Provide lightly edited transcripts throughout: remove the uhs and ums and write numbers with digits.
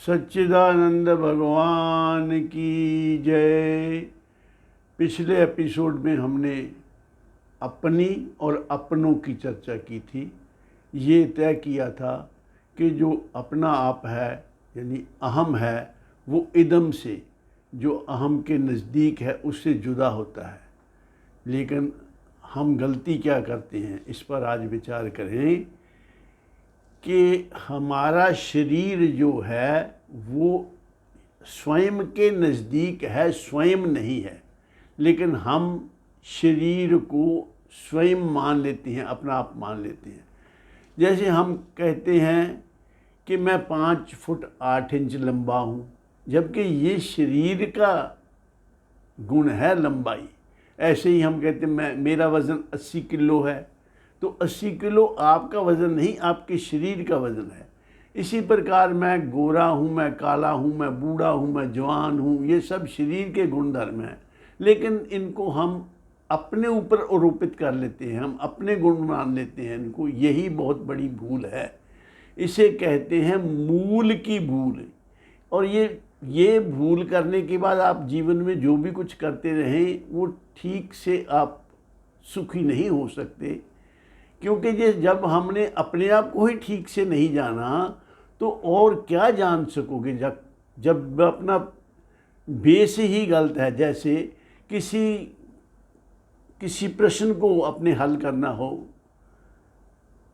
सच्चिदानंद भगवान की जय। पिछले एपिसोड में हमने अपनी और अपनों की चर्चा की थी। ये तय किया था कि जो अपना आप है यानी अहम है वो इदम से, जो अहम के नज़दीक है, उससे जुदा होता है। लेकिन हम गलती क्या करते हैं, इस पर आज विचार करें कि हमारा शरीर जो है वो स्वयं के नज़दीक है, स्वयं नहीं है। लेकिन हम शरीर को स्वयं मान लेते हैं, अपना आप मान लेते हैं। जैसे हम कहते हैं कि मैं 5 फुट 8 इंच लंबा हूँ, जबकि ये शरीर का गुण है लंबाई। ऐसे ही हम कहते हैं मेरा वज़न 80 किलो है, तो 80 किलो आपका वज़न नहीं, आपके शरीर का वज़न है। इसी प्रकार मैं गोरा हूँ, मैं काला हूँ, मैं बूढ़ा हूँ, मैं जवान हूँ, ये सब शरीर के गुणधर्म हैं। लेकिन इनको हम अपने ऊपर आरोपित कर लेते हैं, हम अपने गुण मान लेते हैं इनको। यही बहुत बड़ी भूल है। इसे कहते हैं मूल की भूल। और ये भूल करने के बाद आप जीवन में जो भी कुछ करते रहें वो ठीक से आप सुखी नहीं हो सकते, क्योंकि जब हमने अपने आप को ही ठीक से नहीं जाना तो और क्या जान सकोगे। जब अपना बेस ही गलत है, जैसे किसी प्रश्न को अपने हल करना हो,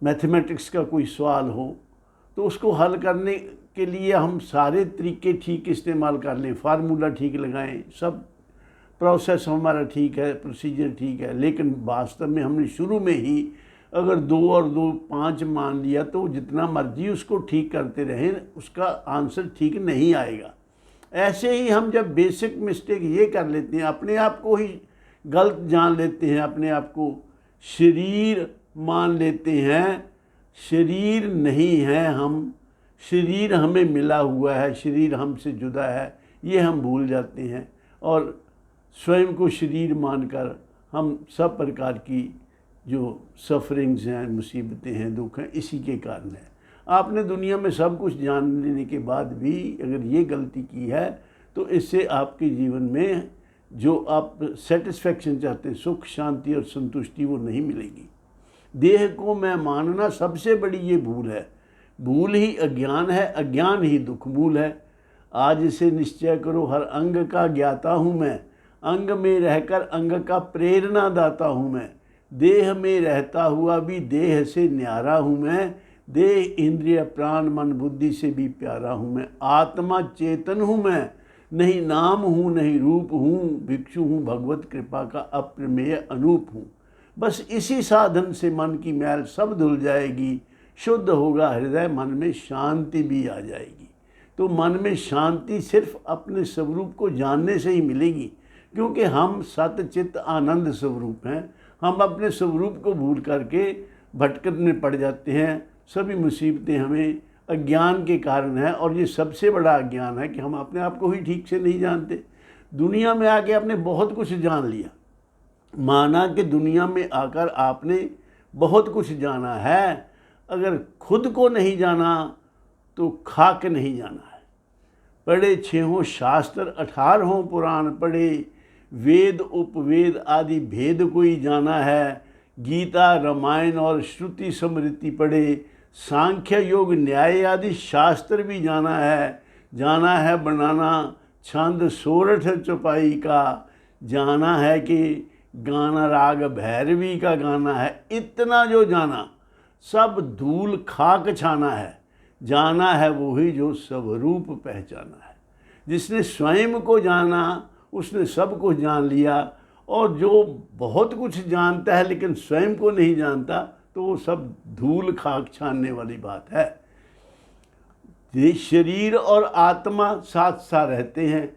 मैथमेटिक्स का कोई सवाल हो, तो उसको हल करने के लिए हम सारे तरीके ठीक इस्तेमाल कर लें, फार्मूला ठीक लगाएं, सब प्रोसेस हमारा ठीक है, प्रोसीजर ठीक है, लेकिन वास्तव में हमने शुरू में ही अगर 2 और 2 5 मान लिया तो जितना मर्जी उसको ठीक करते रहें, उसका आंसर ठीक नहीं आएगा। ऐसे ही हम जब बेसिक मिस्टेक ये कर लेते हैं, अपने आप को ही गलत जान लेते हैं, अपने आप को शरीर मान लेते हैं। शरीर नहीं है हम, शरीर हमें मिला हुआ है, शरीर हमसे जुदा है, ये हम भूल जाते हैं। और स्वयं को शरीर मानकर हम सब प्रकार की जो सफरिंग्स हैं, मुसीबतें हैं, दुख हैं, इसी के कारण है। आपने दुनिया में सब कुछ जान लेने के बाद भी अगर ये गलती की है तो इससे आपके जीवन में जो आप सेटिस्फेक्शन चाहते हैं, सुख, शांति और संतुष्टि, वो नहीं मिलेगी। देह को मैं मानना सबसे बड़ी ये भूल है। भूल ही अज्ञान है, अज्ञान ही दुख मूल है। आज इसे निश्चय करो, हर अंग का ज्ञाता हूँ मैं, अंग में रहकर अंग का प्रेरणा दाता हूँ मैं। देह में रहता हुआ भी देह से न्यारा हूँ मैं, देह इंद्रिय प्राण मन बुद्धि से भी प्यारा हूँ मैं। आत्मा चेतन हूँ मैं, नहीं नाम हूँ नहीं रूप हूँ, भिक्षु हूँ भगवत कृपा का अप्रमेय अनूप हूँ। बस इसी साधन से मन की मैल सब धुल जाएगी, शुद्ध होगा हृदय, मन में शांति भी आ जाएगी। तो मन में शांति सिर्फ अपने स्वरूप को जानने से ही मिलेगी, क्योंकि हम सत चित्त आनंद स्वरूप हैं। हम अपने स्वरूप को भूल करके भटकने पड़ जाते हैं। सभी मुसीबतें हमें अज्ञान के कारण है, और ये सबसे बड़ा अज्ञान है कि हम अपने आप को ही ठीक से नहीं जानते। दुनिया में आके आपने बहुत कुछ जान लिया, माना कि दुनिया में आकर आपने बहुत कुछ जाना है। अगर खुद को नहीं जाना तो खाक नहीं जाना है। पढ़े 6 शास्त्र 18 पुराण पढ़े, वेद उपवेद आदि भेद कोई जाना है। गीता रामायण और श्रुति स्मृति पढ़े, सांख्य योग न्याय आदि शास्त्र भी जाना है बनाना छंद सोरठ चौपाई का, जाना है कि गाना राग भैरवी का गाना है। इतना जो जाना सब धूल खाक छाना है, जाना है वही जो स्वरूप पहचाना है। जिसने स्वयं को जाना उसने सब कुछ जान लिया, और जो बहुत कुछ जानता है लेकिन स्वयं को नहीं जानता तो वो सब धूल खाक छानने वाली बात है। ये शरीर और आत्मा साथ साथ रहते हैं।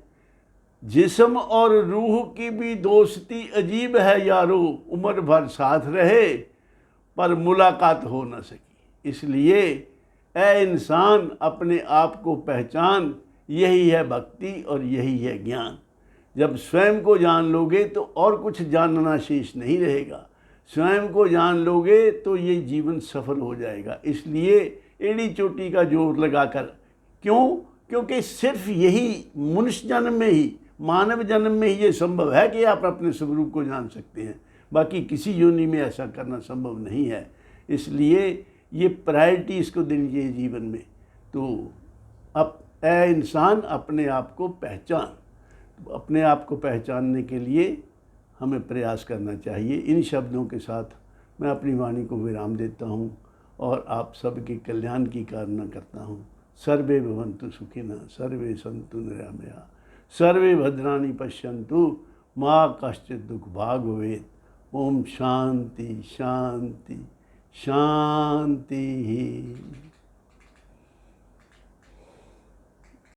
जिस्म और रूह की भी दोस्ती अजीब है यारो, उम्र भर साथ रहे पर मुलाकात हो न सकी। इसलिए ऐ इंसान अपने आप को पहचान, यही है भक्ति और यही है ज्ञान। जब स्वयं को जान लोगे तो और कुछ जानना शेष नहीं रहेगा। स्वयं को जान लोगे तो ये जीवन सफल हो जाएगा। इसलिए एड़ी चोटी का जोर लगाकर, क्यों क्योंकि सिर्फ यही मनुष्य जन्म में ही, मानव जन्म में ही ये संभव है कि आप अपने स्वरूप को जान सकते हैं। बाकी किसी योनि में ऐसा करना संभव नहीं है। इसलिए ये प्रायोरिटी इसको देनी चाहिए जीवन में। तो अब ए इंसान अपने आप को पहचान, तो अपने आप को पहचानने के लिए हमें प्रयास करना चाहिए। इन शब्दों के साथ मैं अपनी वाणी को विराम देता हूँ और आप सबके कल्याण की कामना करता हूँ। सर्वे भवन्तु सुखिनः, सर्वे सन्तु निरामयाः, सर्वे भद्राणि पश्यन्तु, मा कश्चित् दुःखभाग् भवेत्। ओम शांति शांति शांति।